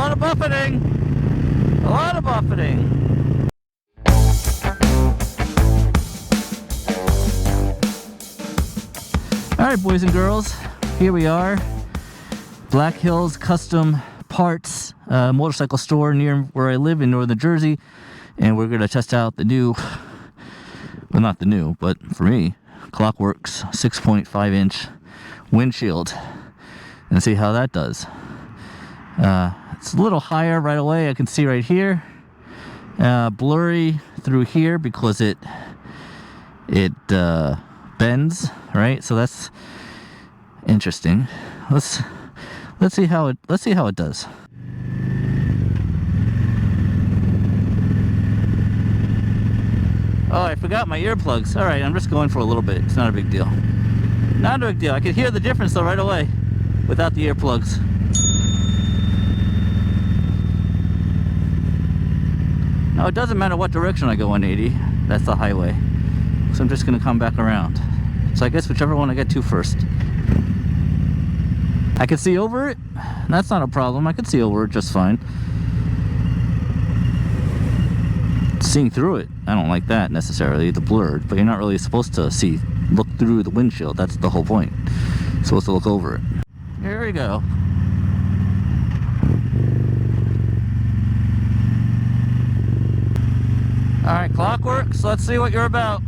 lot of buffeting. A lot of buffeting. Alright, boys and girls, here we are. Black Hills Custom Parts motorcycle store near where I live in northern Jersey. And we're going to test out the new, well, not the new, but for me, Klock Werks 6.5 inch windshield. And see how that does. It's a little higher right away. I can see right here. Blurry through here because it bends, right? So that's interesting. Let's see how it does. Oh, I forgot my earplugs. All right, I'm just going for a little bit. It's not a big deal. Not a big deal. I could hear the difference though right away without the earplugs. Now it doesn't matter what direction I go on 80. That's the highway. So I'm just going to come back around. So I guess whichever one I get to first. I can see over it. That's not a problem. I can see over it just fine. Seeing through it, I don't like that necessarily, the blurred, but you're not really supposed to look through the windshield. That's the whole point. You're supposed to look over it. Here we go. Alright, Klock Werks, let's see what you're about.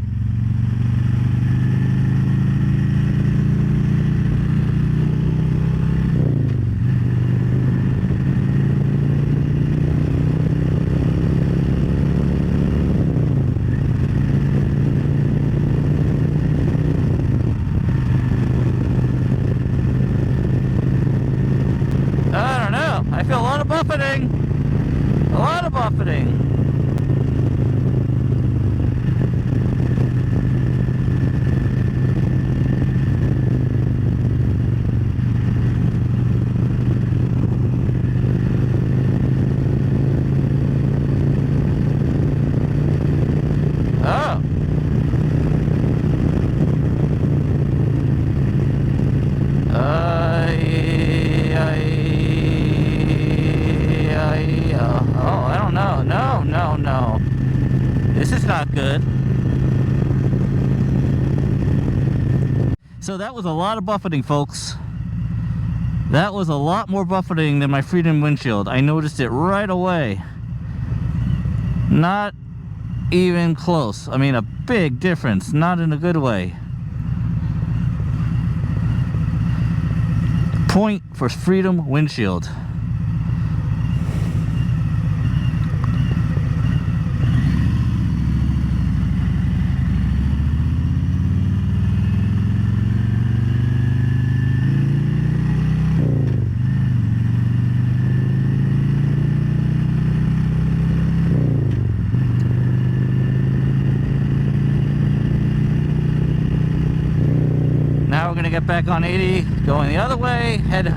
I feel a lot of buffeting. A lot of buffeting. Oh. Oh, I don't know. No. This is not good. So that was a lot of buffeting, folks. That was a lot more buffeting than my Freedom windshield. I noticed it right away. Not even close. I mean, a big difference. Not in a good way. Point for Freedom windshield. Now we're gonna get back on 80, going the other way, head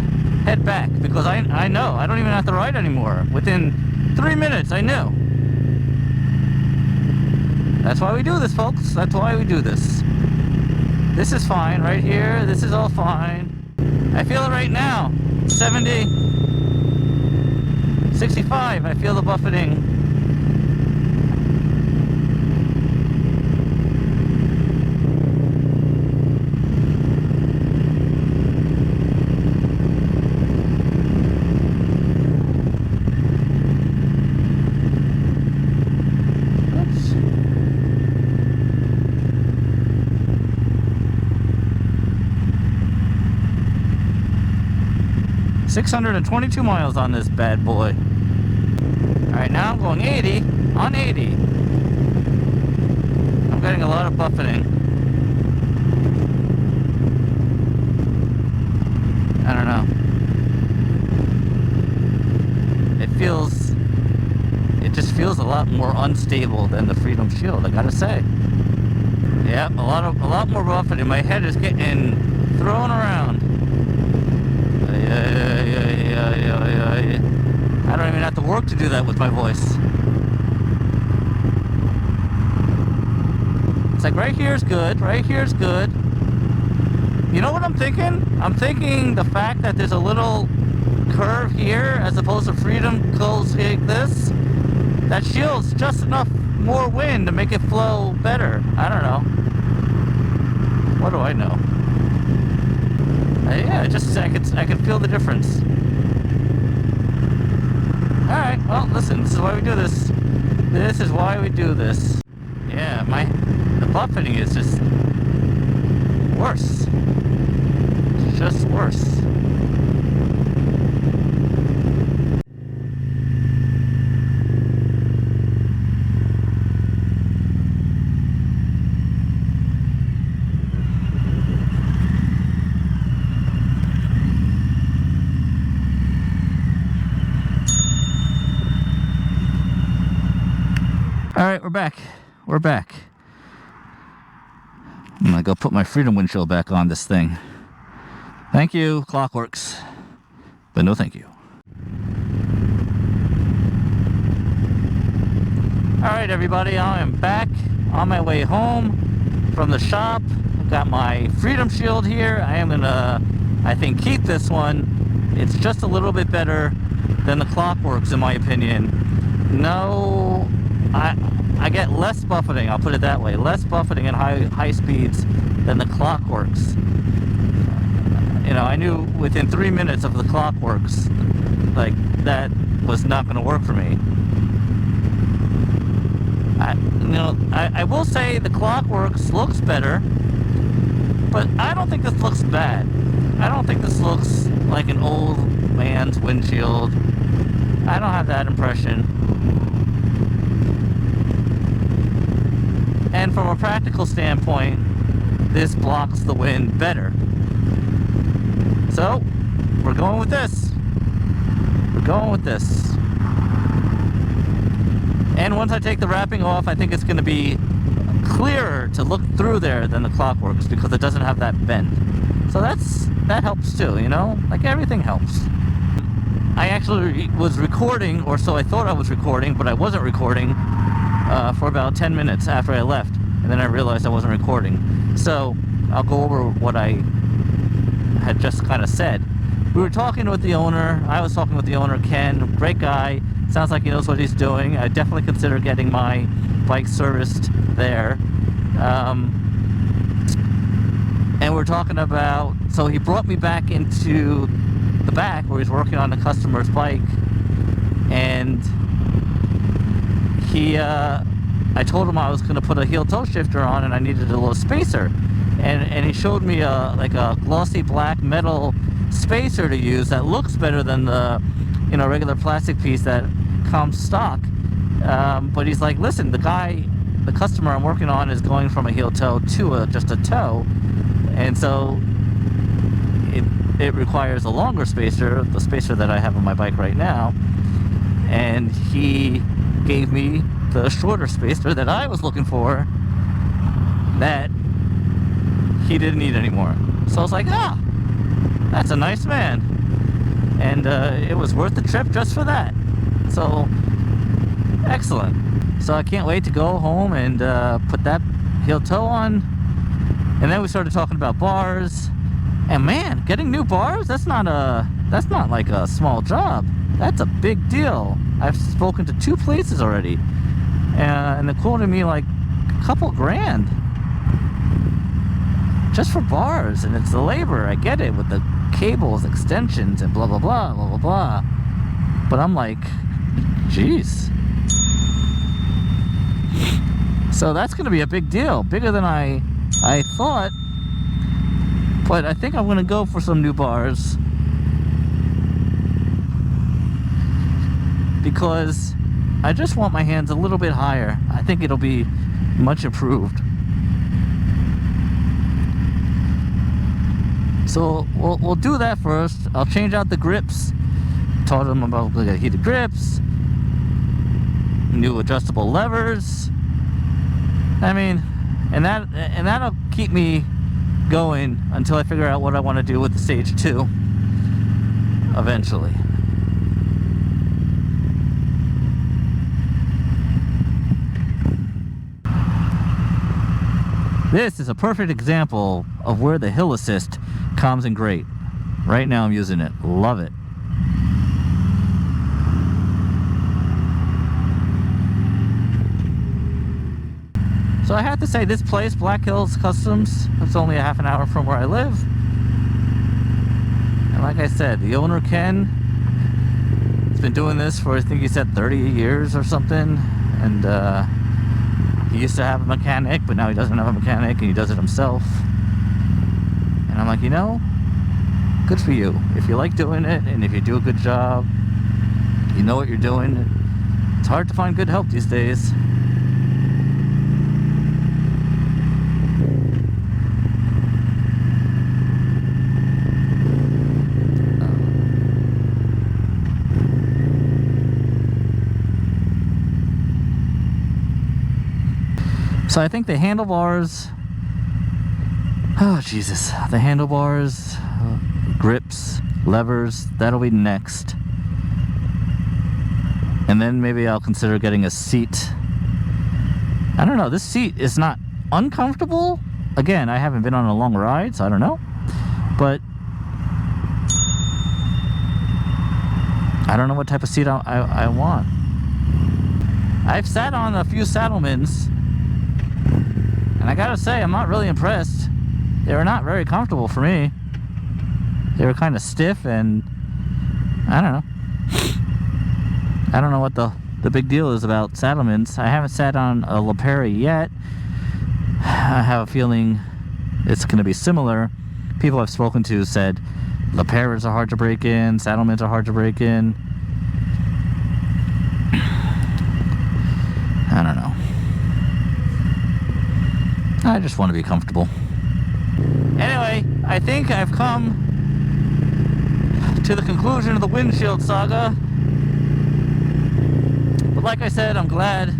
back, because I know, I don't even have to ride anymore. Within 3 minutes, I knew. That's why we do this, folks. That's why we do this. This is fine right here. This is all fine. I feel it right now. 70, 65, I feel the buffeting. $622 miles on this bad boy. Alright, now I'm going 80 on 80. I'm getting a lot of buffeting. I don't know. It just feels a lot more unstable than the Freedom Shield, I gotta say. Yeah, a lot more buffeting. My head is getting thrown around. I don't even have to work to do that with my voice. It's like right here's good, right here's good. You know what I'm thinking? I'm thinking the fact that there's a little curve here as opposed to Freedom goes like this, that shield's just enough more wind to make it flow better. I don't know. What do I know? Yeah, I can feel the difference. Alright, well, listen, this is why we do this. This is why we do this. Yeah, the buffeting is just worse. It's just worse. Alright, we're back. We're back. I'm gonna go put my Freedom windshield back on this thing. Thank you, Klock Werks. But no thank you. Alright everybody, I am back on my way home from the shop. I've got my Freedom shield here. I am gonna, I think, keep this one. It's just a little bit better than the Klock Werks in my opinion. No, I get less buffeting, I'll put it that way. Less buffeting at high speeds than the Klock Werks. You know, I knew within 3 minutes of the Klock Werks, like, that was not going to work for me. I will say the Klock Werks looks better, but I don't think this looks bad. I don't think this looks like an old man's windshield. I don't have that impression. And from a practical standpoint, this blocks the wind better. So, we're going with this. We're going with this. And once I take the wrapping off, I think it's going to be clearer to look through there than the Klock Werks because it doesn't have that bend. So that helps too, you know? Like everything helps. I actually was recording, or so I thought I was recording, but I wasn't recording for about 10 minutes after I left. And then I realized I wasn't recording. So, I'll go over what I had just kind of said. We were talking with the owner. I was talking with the owner, Ken. Great guy. Sounds like he knows what he's doing. I definitely consider getting my bike serviced there. And we're talking about... So he brought me back into the back where he's working on the customer's bike. And he... I told him I was going to put a heel-toe shifter on and I needed a little spacer. And he showed me like a glossy black metal spacer to use that looks better than the, you know, regular plastic piece that comes stock. But he's like, listen, the customer I'm working on is going from a heel-toe to just a toe. And so it requires a longer spacer, the spacer that I have on my bike right now. And he gave me the shorter spacer that I was looking for that he didn't need anymore. So I was like, that's a nice man. And it was worth the trip just for that. So, excellent. So I can't wait to go home and put that heel toe on. And then we started talking about bars. And man, getting new bars, that's not like a small job. That's a big deal. I've spoken to 2 places already. And they quoted me like a couple grand just for bars, and it's the labor. I get it with the cables, extensions, and blah blah blah blah blah blah. But I'm like, geez. So that's going to be a big deal, bigger than I thought. But I think I'm going to go for some new bars because I just want my hands a little bit higher. I think it'll be much improved. So we'll do that first. I'll change out the grips. Taught them about the heated grips, new adjustable levers. I mean, and that'll keep me going until I figure out what I want to do with the Stage 2 eventually. This is a perfect example of where the hill assist comes in great. Right now I'm using it. Love it. So I have to say, this place, Black Hills Customs, it's only a half an hour from where I live. And like I said, the owner, Ken, has been doing this for, I think he said 30 years or something. And he used to have a mechanic, but now he doesn't have a mechanic, and he does it himself. And I'm like, you know, good for you. If you like doing it, and if you do a good job, you know what you're doing. It's hard to find good help these days. So I think the handlebars, oh Jesus, the handlebars, grips, levers, that'll be next. And then maybe I'll consider getting a seat. I don't know, this seat is not uncomfortable. Again, I haven't been on a long ride, so I don't know. But I don't know what type of seat I want. I've sat on a few Saddlemans, and I gotta say, I'm not really impressed. They were not very comfortable for me. They were kind of stiff, and I don't know. I don't know what the big deal is about Saddlemans. I haven't sat on a LaPerry yet. I have a feeling it's going to be similar. People I've spoken to said LaPerrys are hard to break in, Saddlemans are hard to break in. I don't know. I just want to be comfortable. Anyway, I think I've come to the conclusion of the windshield saga. But like I said, I'm glad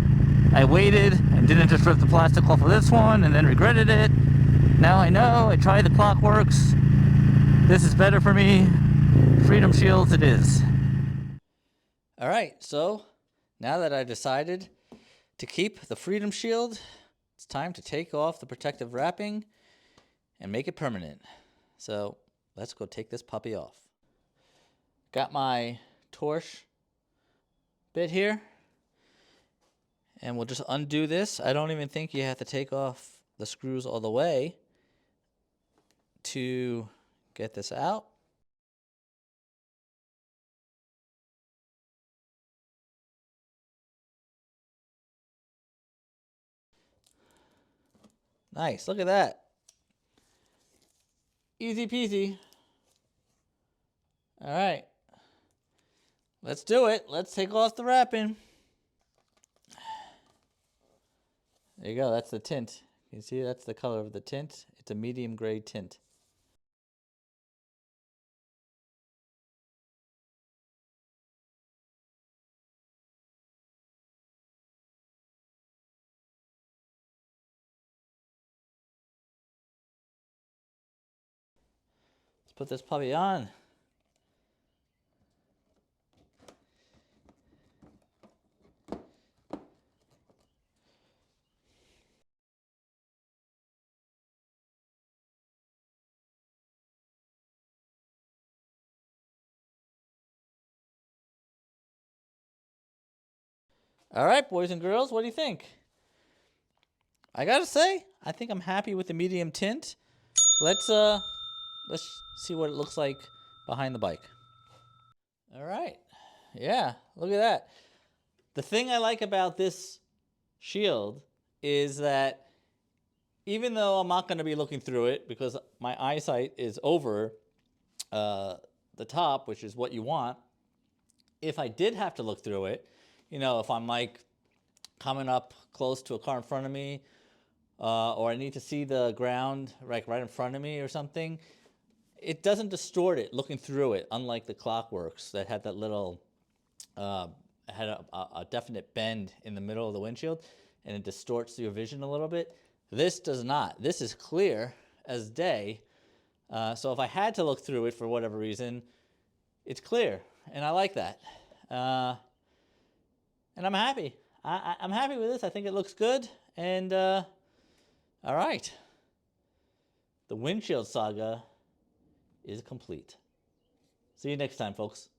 I waited and didn't just rip the plastic off of this one and then regretted it. Now I know. I tried the Klock Werks. This is better for me. Freedom Shields it is. Alright, so now that I decided to keep the Freedom Shield, it's time to take off the protective wrapping and make it permanent. So let's go take this puppy off. Got my torch bit here, and we'll just undo this. I don't even think you have to take off the screws all the way to get this out. Nice, look at that. Easy peasy. All right, let's do it. Let's take off the wrapping. There you go, that's the tint. You see, that's the color of the tint. It's a medium gray tint. Let's put this puppy on. All right, boys and girls, what do you think? I gotta say, I think I'm happy with the medium tint. Let's see what it looks like behind the bike. All right, yeah, look at that. The thing I like about this shield is that even though I'm not going to be looking through it because my eyesight is over the top, which is what you want, if I did have to look through it, you know, if I'm like coming up close to a car in front of me, or I need to see the ground like right in front of me or something, it doesn't distort it looking through it, unlike the Klock Werks that had that little, had a definite bend in the middle of the windshield, and it distorts your vision a little bit. This does not. This is clear as day. So if I had to look through it for whatever reason, it's clear, and I like that. And I'm happy. I'm happy with this. I think it looks good. And all right, the windshield saga is complete. See you next time, folks.